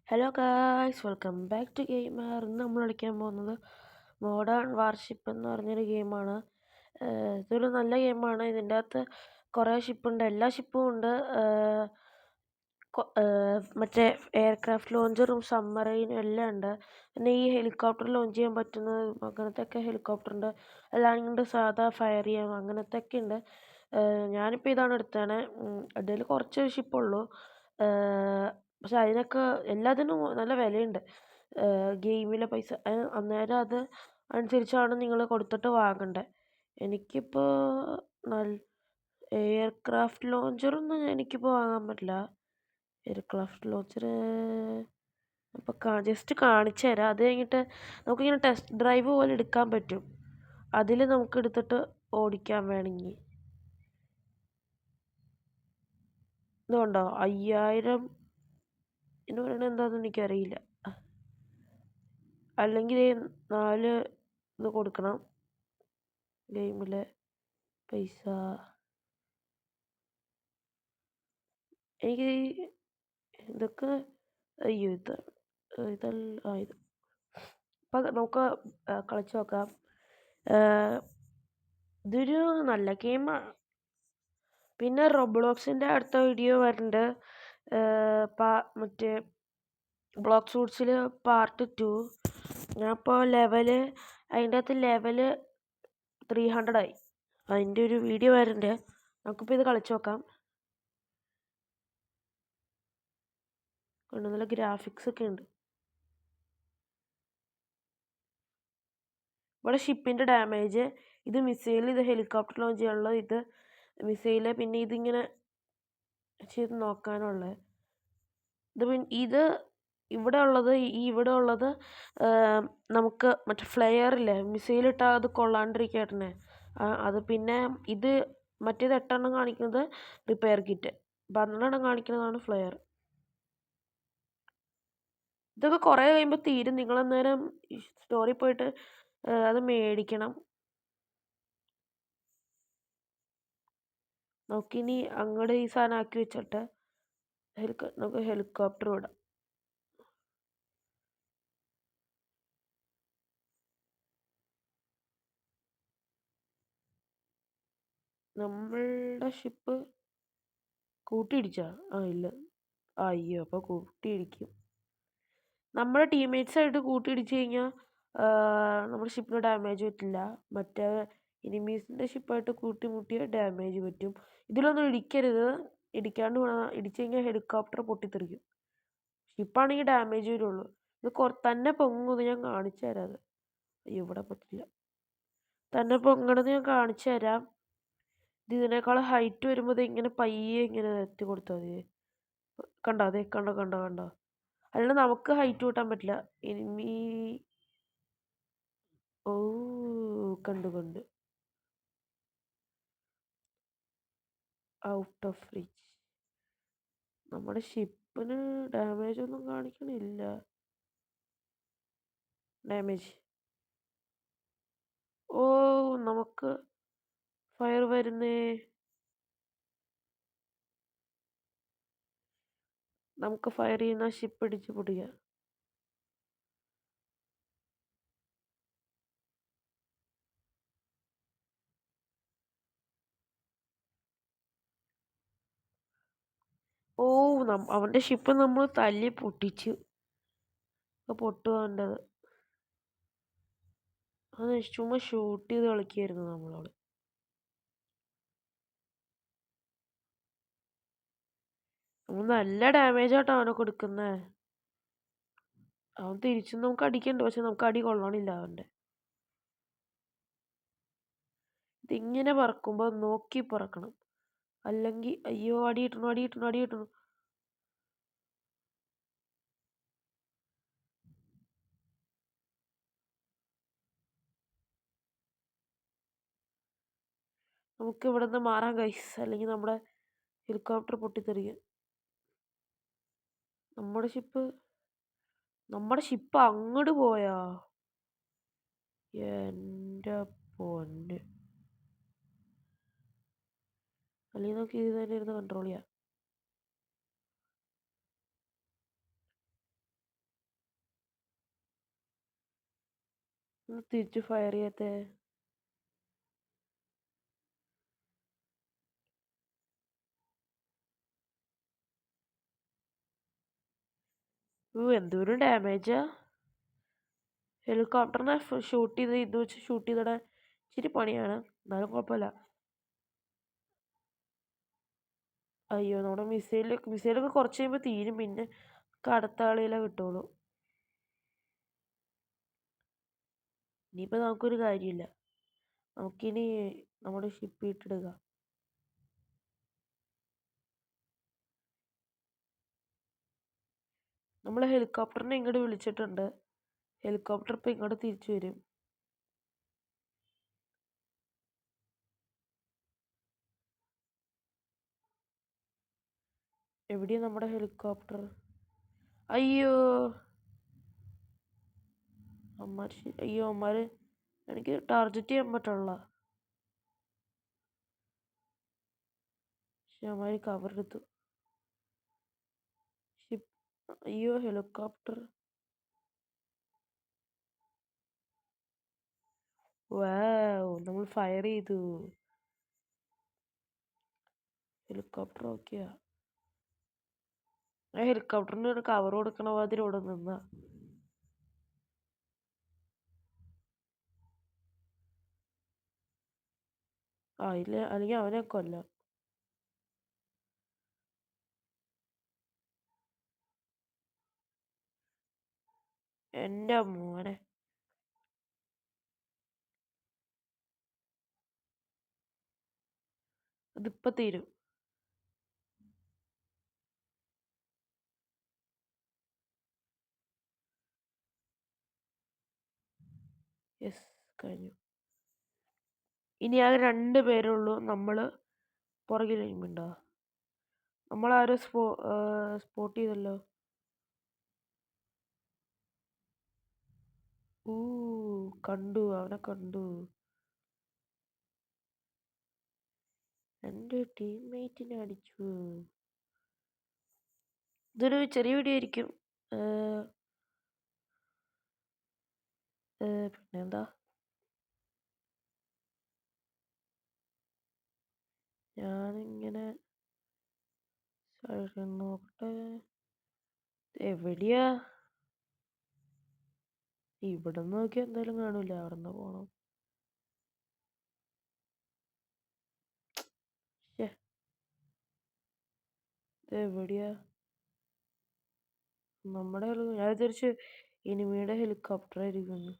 Hello guys, welcome back to gamer. ഇന്ന് നമ്മൾ കളിക്കാൻ പോകുന്നത് മോഡേൺ വാർഷിപ്പ് എന്ന് പറഞ്ഞൊരു ഗെയിമാണ്. ഇതൊരു നല്ല ഗെയിമാണ്. ഇതിൻ്റെ അകത്ത് കുറേ ഷിപ്പുണ്ട്, എല്ലാ ഷിപ്പും ഉണ്ട്. മറ്റേ എയർക്രാഫ്റ്റ് ലോഞ്ചറും സബ്മറൈനും എല്ലാം ഉണ്ട്. പിന്നെ ഈ ഹെലികോപ്റ്റർ ലോഞ്ച് ചെയ്യാൻ പറ്റുന്ന അങ്ങനത്തെയൊക്കെ ഹെലികോപ്റ്റർ ഉണ്ട്. അല്ലാണ്ട് സാധാ ഫയർ ചെയ്യാം, അങ്ങനത്തെ ഒക്കെ ഉണ്ട്. ഞാനിപ്പോൾ ഇതാണ് എടുത്തത്. അതിൽ കുറച്ച് ഷിപ്പുള്ളൂ. പക്ഷെ അതിനൊക്കെ എല്ലാത്തിനും നല്ല വിലയുണ്ട്. ഗെയിമിലെ പൈസ അന്നേരം അത് അനുസരിച്ചാണ് നിങ്ങൾ കൊടുത്തിട്ട് വാങ്ങേണ്ടത്. എനിക്കിപ്പോൾ നല്ല എയർക്രാഫ്റ്റ് ലോഞ്ചറൊന്നും എനിക്കിപ്പോൾ വാങ്ങാൻ പറ്റില്ല. എയർക്രാഫ്റ്റ് ലോഞ്ചർ അപ്പോൾ ജസ്റ്റ് കാണിച്ചു തരാം. അത് കഴിഞ്ഞിട്ട് നമുക്കിങ്ങനെ ടെസ്റ്റ് ഡ്രൈവ് പോലെ എടുക്കാൻ പറ്റും. അതിൽ നമുക്ക് എടുത്തിട്ട് ഓടിക്കാൻ വേണമെങ്കിൽ. ഇതുകൊണ്ടോ 5000 എന്ന് പറയുന്നത് എന്താണെന്ന് എനിക്കറിയില്ല. അല്ലെങ്കിൽ 4 ഇത് കൊടുക്കണം. ഗെയിമിലെ പൈസ എനിക്ക് ഇതൊക്കെ അയ്യോ ഇതല്ല ഇത്. അപ്പം നമുക്ക് കളിച്ച് നോക്കാം. ഇതൊരു നല്ല ഗെയിമാണ്. പിന്നെ റോബ്ലോക്സിൻ്റെ അടുത്ത വീഡിയോ വരുന്നുണ്ട്. മറ്റേ ബ്ലോക്ക് സൂട്ട്സിൽ പാർട്ട് 2. ഞാനിപ്പോൾ അതിൻ്റെ അകത്ത് ലെവല് 300 ആയി. അതിൻ്റെ ഒരു വീഡിയോ വരുന്നുണ്ട്. നമുക്കിപ്പോൾ ഇത് കളിച്ച് നോക്കാം. നല്ല ഗ്രാഫിക്സ് ഒക്കെ ഉണ്ട്. ഇവിടെ ഷിപ്പിൻ്റെ ഡാമേജ്, ഇത് മിസൈൽ, ഇത് ഹെലികോപ്റ്റർ ലോഞ്ച് ചെയ്യാനുള്ളത്, ഇത് മിസൈല്, പിന്നെ ഇതിങ്ങനെ ചെയ്ത് നോക്കാനുള്ളത്. ഇത് ഇവിടെ ഉള്ളത് നമുക്ക് മറ്റേ ഫ്ലെയറില്ലേ, മിസൈലിട്ടാൽ അത് കൊള്ളാണ്ടിരിക്കട്ടെ. അത് പിന്നെ ഇത് മറ്റേത് 8 കാണിക്കുന്നത് റിപ്പയർ കിറ്റ്, 12 കാണിക്കുന്നതാണ് ഫ്ലെയർ. ഇതൊക്കെ കുറേ കഴിയുമ്പോൾ തീരും. നിങ്ങളന്നേരം സ്റ്റോറി പോയിട്ട് അത് മേടിക്കണം. നമുക്കിനി അങ്ങോട്ട് ഈ സാധനം ആക്കി വെച്ചിട്ട് നമുക്ക് ഹെലികോപ്റ്റർ വിടാം. നമ്മളുടെ ഷിപ്പ് കൂട്ടിയിടിച്ചാ? ഇല്ല. അയ്യോ, അപ്പോൾ കൂട്ടിയിടിക്കും. നമ്മുടെ ടീംമേറ്റ്സായിട്ട് കൂട്ടിയിടിച്ച് കഴിഞ്ഞാൽ നമ്മുടെ ഷിപ്പിന് ഡാമേജ് പറ്റില്ല. മറ്റേ എനിമീസിൻ്റെ ഷിപ്പായിട്ട് കൂട്ടിമുട്ടിയാൽ ഡാമേജ് പറ്റും. ഇതിലൊന്നും ഇടിക്കരുത്. ഇടിക്കാണ്ട് ഇടിച്ചു കഴിഞ്ഞാൽ ഹെലികോപ്റ്റർ പൊട്ടിത്തെറിക്കും. ഷിപ്പാണെങ്കിൽ ഡാമേജ് വരുള്ളൂ. ഇത് തന്നെ പൊങ്ങുന്നത് ഞാൻ കാണിച്ചു തരാം. അത് ഇവിടെ പറ്റില്ല. തന്നെ പൊങ്ങണത് ഞാൻ കാണിച്ചു തരാം. ഇതിനേക്കാൾ ഹൈറ്റ് വരുമ്പോൾ ഇങ്ങനെ പയ്യെ ഇങ്ങനെ എത്തി കൊടുത്താൽ മതി. കണ്ടോ? അതെ, കണ്ടോ? അല്ലാണ്ട് നമുക്ക് ഹൈറ്റ് കൂട്ടാൻ പറ്റില്ല. എനിമി കണ്ടു ഔട്ട് ഓഫ് റീച്ച്. നമ്മുടെ ഷിപ്പിന് ഡാമേജ് ഒന്നും കാണിക്കണില്ല. ഡാമേജ് നമുക്ക് ഫയർ വരുന്നേ. നമുക്ക് ഫയർ ചെയ്യുന്ന ഷിപ്പ് ഇടിച്ച് പൊടിക്കുക. അവൻ്റെ ഷിപ്പ് നമ്മൾ തല്ലി പൊട്ടിച്ചു. പൊട്ടുവേണ്ടത് അത് ചുമ്മാ ഷൂട്ട് ചെയ്ത് കളിക്കായിരുന്നു നമ്മളോട്. നമ്മൾ നല്ല ഡാമേജ് ആട്ടോ അവനെ കൊടുക്കുന്നേ. അവൻ തിരിച്ചും നമുക്ക് അടിക്കണ്ട, പക്ഷെ നമുക്ക് അടി കൊള്ളണില്ല അവൻ്റെ. ഇതിങ്ങനെ പറക്കുമ്പോൾ നോക്കി പറക്കണം, അല്ലെങ്കിൽ അയ്യോ അടി കിട്ടണു. നമുക്ക് ഇവിടെ നിന്ന് മാറാൻ ഗൈസ്, അല്ലെങ്കിൽ നമ്മുടെ ഹെലികോപ്റ്റർ പൊട്ടിത്തെറിക്കും. നമ്മുടെ ഷിപ്പ് അങ്ങോട്ട് പോയാ? എൻ്റെ പൊന്ന്. അല്ലെങ്കിൽ നമുക്ക് ഇത് തന്നെ ഇരുന്ന് കൺട്രോൾ ചെയ്യാം. തിരിച്ച് ഫയർ ചെയ്യാത്തെ? എന്തോരം ഡാമേജാ. ഹെലികോപ്റ്ററിനെ ഷൂട്ട് ചെയ്ത് ഇത് വെച്ച് ഷൂട്ട് ചെയ്തിടാൻ ഇച്ചിരി പണിയാണ്, എന്നാലും കുഴപ്പമില്ല. അയ്യോ, നമ്മുടെ മിസൈലൊക്കെ കുറച്ച് കഴിയുമ്പോൾ തീരും, പിന്നെ അടുത്ത ആളിലെ കിട്ടുള്ളൂ. ഇനിയിപ്പോൾ നമുക്കൊരു കാര്യമില്ല, നമുക്കിനി നമ്മുടെ ഷിപ്പ് ഇട്ടിടുക. നമ്മൾ ഹെലികോപ്റ്ററിനെ ഇങ്ങോട്ട് വിളിച്ചിട്ടുണ്ട്, ഹെലികോപ്റ്റർ ഇപ്പം ഇങ്ങോട്ട് തിരിച്ചു വരും. എവിടെയാ നമ്മുടെ ഹെലികോപ്റ്റർ? അയ്യോ അമ്മമാർ എനിക്ക് ടാർഗറ്റ് ചെയ്യാൻ പറ്റുള്ള. പക്ഷെ അമ്മമാർ കവർ എടുത്തു. ഷിപ്പ്, അയ്യോ ഹെലികോപ്റ്റർ. വാവ്, നമ്മൾ ഫയർ ചെയ്തു. ഹെലികോപ്റ്റർ ഓക്കെയാ. ആ ഹെലികോപ്റ്ററിന് ഒരു കവർ കൊടുക്കണ മാതിരി ഇവിടെ നിന്ന. ഇല്ല, അല്ലെങ്കിൽ അവനെ കൊല്ലാം. എൻ്റെ മോനെ, അതിപ്പോ തീരും. യെസ്, കഴിഞ്ഞു. ഇനി ആകെ 2 പേരുള്ളൂ. നമ്മൾ പുറകിൽ കഴിയുമ്പോണ്ടോ, നമ്മളാരും സ്പോട്ട് ചെയ്തല്ലോ. കണ്ടു, അവനെ കണ്ടു. എൻ്റെ ടീംമേറ്റിനെ അടിച്ചു. ഇതൊരു ചെറിയ വീഡിയോ ആയിരിക്കും. പിന്നെന്താ, ഞാനിങ്ങനെ നോക്കട്ടെ. എവിടെയാ? ഇവിടെ നോക്കിയാ എന്തായാലും കാണൂല, അവിടെ നിന്ന് പോണം. എവിടെയാ നമ്മുടെ ഞാൻ വിചാരിച്ചു ഇനിമിയുടെ ഹെലികോപ്റ്റർ ആയിരിക്കുന്നു.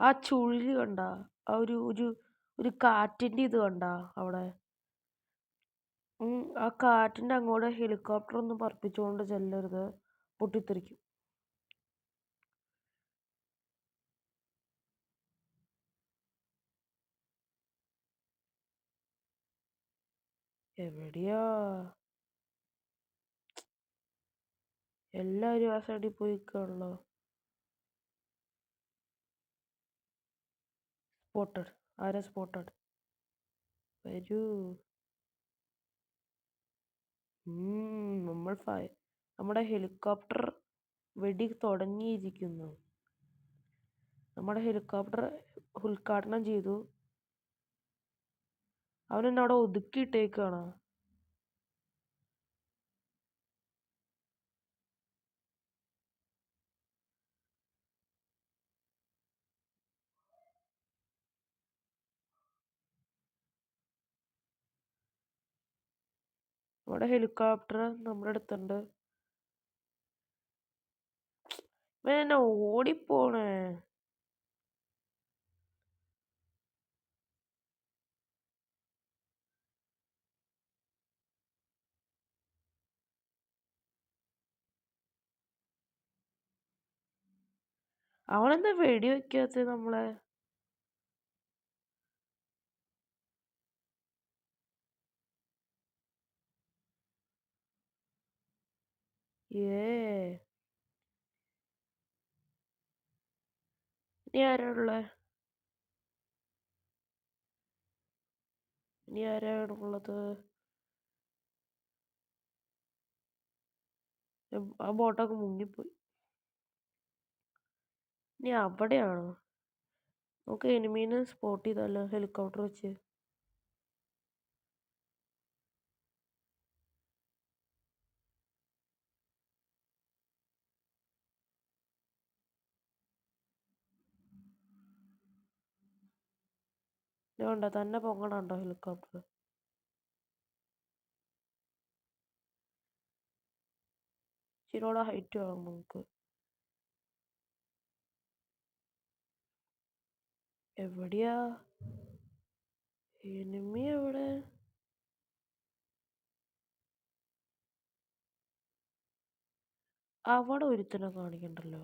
ആ ചുഴലി കണ്ട, ആ ഒരു ഒരു ഒരു കാറ്റിന്റെ ഇത് കണ്ട അവിടെ. ആ കാറ്റിന്റെ അങ്ങോട്ട് ഹെലികോപ്റ്റർ ഒന്നും പറപ്പിച്ചുകൊണ്ട് ചെല്ലരുത്, പൊട്ടിത്തെറിക്കും. എവിടെയാ? എല്ലാരും ആ സൈഡിൽ പോയിക്കാണല്ലോ. സ്പോട്ടഡ്. ആരാ സ്പോട്ടഡ്? വരൂ. നമ്മുടെ ഹെലികോപ്റ്റർ വെടി തുടങ്ങിയിരിക്കുന്നു. നമ്മുടെ ഹെലികോപ്റ്റർ ഉദ്ഘാടനം ചെയ്തു. അവനെന്നെ അവിടെ ഒതുക്കിയിട്ടേക്കാണ്. നമ്മുടെ ഹെലികോപ്റ്റർ നമ്മുടെ അടുത്തുണ്ട്. ഇവനെന്നെ ഓടിപ്പോണേ. അവനെന്താ വെടി വെക്കാത്ത നമ്മളെ? ഇനി ആരാ ഉള്ളത്? ആ ബോട്ടൊക്കെ മുങ്ങിപ്പോയി. ഇനി അവിടെയാണോ? നമുക്ക് എനിമീനെ സ്പോട്ട് ചെയ്താലോ ഹെലികോപ്റ്റർ വെച്ച്. വേണ്ട തന്നെ പൊങ്ങണുണ്ടോ ഹെലികോപ്റ്റർ. ഇച്ചിരിയോടെ ഹൈറ്റ് വേണം നമുക്ക്. എവിടെയാ എനിമി? എവിടെ? അവിടെ ഒരുത്തനെ കാണിക്കണ്ടല്ലോ.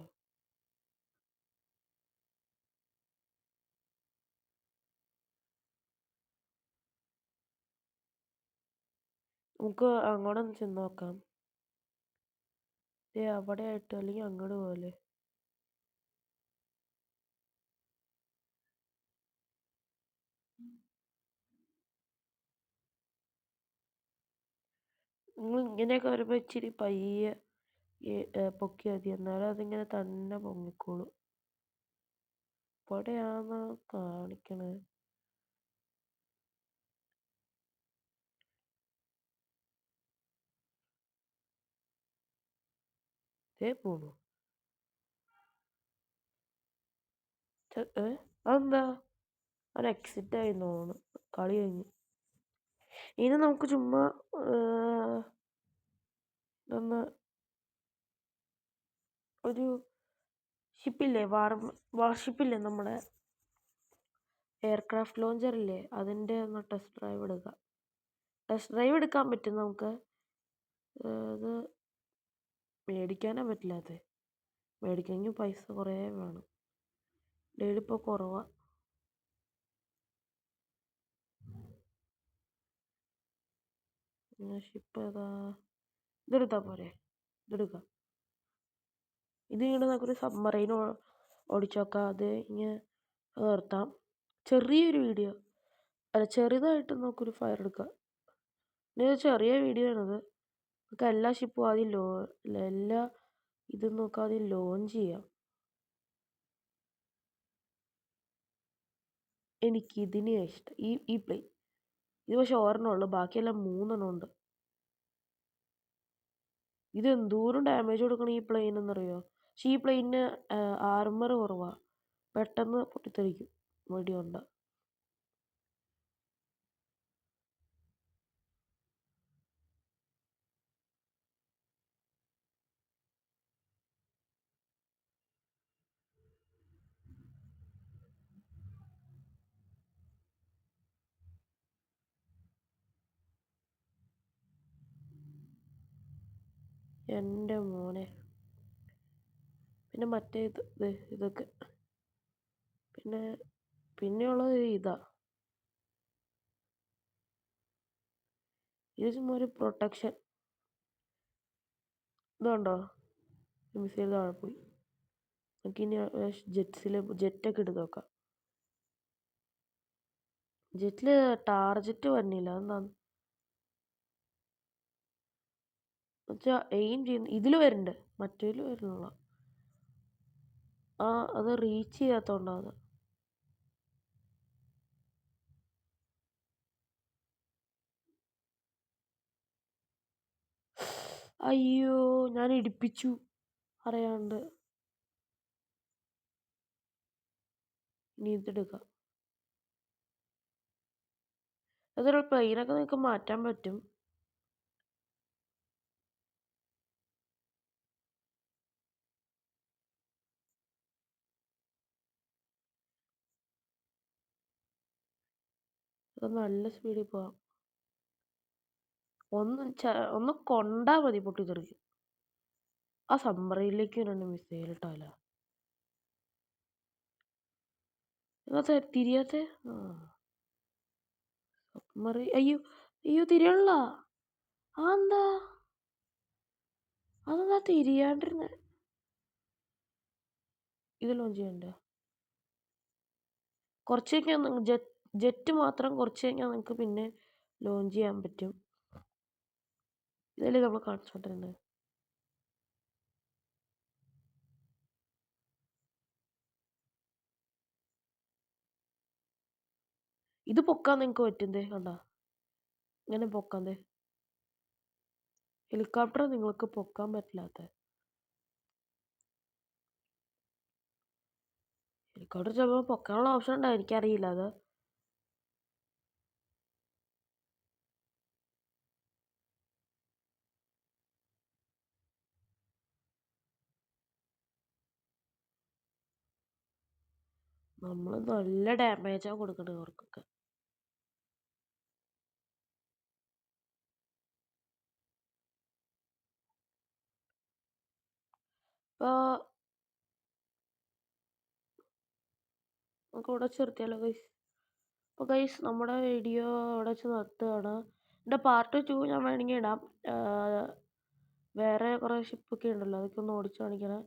നമുക്ക് അങ്ങോട്ടൊന്ന് ചെന്ന് നോക്കാം. അവിടെ ആയിട്ട് അല്ലെങ്കിൽ അങ്ങോട്ട് പോലെ. നിങ്ങൾ ഇങ്ങനെയൊക്കെ വരുമ്പോൾ ഇച്ചിരി പയ്യെ പൊക്കിയാൽ മതി, എന്നാലും അതിങ്ങനെ തന്നെ പൊങ്ങിക്കോളൂ. ഇവിടെയാന്ന് കാണിക്കണേ. പോണു. അതെന്താ? അവൻ എക്സിറ്റ് ആയി തോന്നുന്നു. കളി കഴിഞ്ഞു. ഇനി നമുക്ക് ചുമ്മാ ഒന്ന് ഒരു ഷിപ്പില്ലേ, വാർഷിപ്പില്ലേ, നമ്മുടെ എയർക്രാഫ്റ്റ് ലോഞ്ചർ ഇല്ലേ, അതിൻ്റെ ഒന്ന് ടെസ്റ്റ് ഡ്രൈവ് എടുക്കാം. ടെസ്റ്റ് ഡ്രൈവ് എടുക്കാൻ പറ്റും നമുക്ക്. അത് മേടിക്കാനേ പറ്റില്ലാതെ. മേടിക്കണമെങ്കിൽ പൈസ കുറേ വേണം. ഡെയിലി ഇപ്പോൾ കുറവാണ്. ഷിപ്പ് ഏതാ? ഇതെടുത്താൽ പോരെ? ഇതെടുക്കാം. ഇത് ഇങ്ങനെ നമുക്കൊരു സബ്മറൈൻ ഓടിച്ചു നോക്കാം. അത് ഇങ്ങനെ നിർത്താം. ചെറിയൊരു വീഡിയോ അല്ല, ചെറുതായിട്ട് നമുക്കൊരു ഫയർ എടുക്കാം. ഇനി ചെറിയ വീഡിയോ ആണത്. നമുക്ക് എല്ലാ ഷിപ്പും ആദ്യം എല്ലാ ഇതും നോക്കാം ആദ്യം ലോഞ്ച് ചെയ്യാം. എനിക്ക് ഇതിനെയാണ് ഇഷ്ടം, ഈ പ്ലെയിൻ. ഇത് പക്ഷെ ഒരെണ്ണമുള്ളൂ, ബാക്കിയെല്ലാം 3 ഉണ്ട്. ഇത് എന്തോരം ഡാമേജ് കൊടുക്കണം ഈ പ്ലെയിൻ എന്നറിയോ. പക്ഷെ ഈ പ്ലെയിനിന് ആർമർ കുറവാണ്, പെട്ടെന്ന് പൊട്ടിത്തെറിക്കും വെടിയുണ്ട. എൻ്റെ മോനെ. പിന്നെ മറ്റേ ഇതൊക്കെ പിന്നെയുള്ളത് ഇതാ. ഇത് ചുമ്മാ ഒരു പ്രൊട്ടക്ഷൻ. ഇതുണ്ടോ, മിസൈൽ താഴെ പോയി. നമുക്കിനി ജെറ്റൊക്കെ എടുത്ത് നോക്കാം. ജെറ്റില് ടാർജറ്റ് വന്നില്ല, അതെന്താന്ന് വെച്ചാൽ എയിം ചെയ്യുന്ന ഇതിൽ വരുന്നുണ്ട്, മറ്റേതിൽ വരുന്നുള്ള. അത് റീച്ച് ചെയ്യാത്തോണ്ടാണ്. അയ്യോ, ഞാൻ ഇടിപ്പിച്ചു അറിയാണ്ട്. ഇനി ഇതെടുക്കാം. അതൊരു പ്ലെയിനൊക്കെ നിങ്ങൾക്ക് മാറ്റാൻ പറ്റും. അത് നല്ല സ്പീഡിൽ പോവാം. ഒന്ന് കൊണ്ടാ മതി, പൊട്ടിത്തെറിക്കും. ആ സബ്മറൈനിലേക്ക് 2 മിസൈൽ ഇട്ടാലോ? എന്നാ തിരിയാത്ത സബ്മറൈൻ. അയ്യോ അയ്യോ, തിരിയണില്ല. അതെന്താ തിരിയാണ്ടിരുന്ന? ഇത് ലോഞ്ച് ചെയ്യണ്ട. കുറച്ച് കഴിഞ്ഞാൽ ജെറ്റ് മാത്രം കുറച്ച് കഴിഞ്ഞാൽ നിങ്ങൾക്ക് പിന്നെ ലോഞ്ച് ചെയ്യാൻ പറ്റും. ഇതല്ലേ നമ്മൾ കാണിച്ചോണ്ടിരുന്നത്. ഇത് പൊക്കാൻ നിങ്ങൾക്ക് പറ്റുന്നേ കണ്ടോ, ഇങ്ങനെ പൊക്കാന്തേ. ഹെലികോപ്റ്റർ നിങ്ങൾക്ക് പൊക്കാൻ പറ്റില്ലാത്ത. ഹെലികോപ്റ്റർ ചിലപ്പോൾ പൊക്കാനുള്ള ഓപ്ഷൻ ഉണ്ടാവും, എനിക്കറിയില്ല അത്. നമ്മൾ നല്ല ഡാമേജാണ് കൊടുക്കേണ്ടത് അവർക്കൊക്കെ. ഇപ്പോൾ നമുക്ക് ഇവിടെ ചെറുത്തിയാലോ ഗൈസ്. അപ്പോൾ ഗൈസ് നമ്മുടെ വീഡിയോ അവിടെ വെച്ച് നിർത്തുകയാണ്. എൻ്റെ പാർട്ട് 2 ഞാൻ വേണമെങ്കിൽ ഇടാം. വേറെ കുറേ ഷിപ്പൊക്കെ ഉണ്ടല്ലോ, അതൊക്കെ ഒന്ന് ഓടിച്ച് കാണിക്കണം.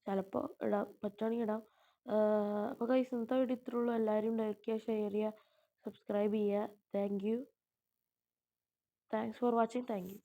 ചിലപ്പോൾ ഇടാം, പറ്റുവാണെങ്കിൽ ഇടാം. അപ്പോൾ ഗൈസ് ഇന്നത്തെ വീഡിയോ ഇത്രേ ഉള്ളൂ. എല്ലാവരും ലൈക്ക് ചെയ്യുക, ഷെയർ ചെയ്യുക, സബ്സ്ക്രൈബ് ചെയ്യുക. Thanks for watching. Thank you.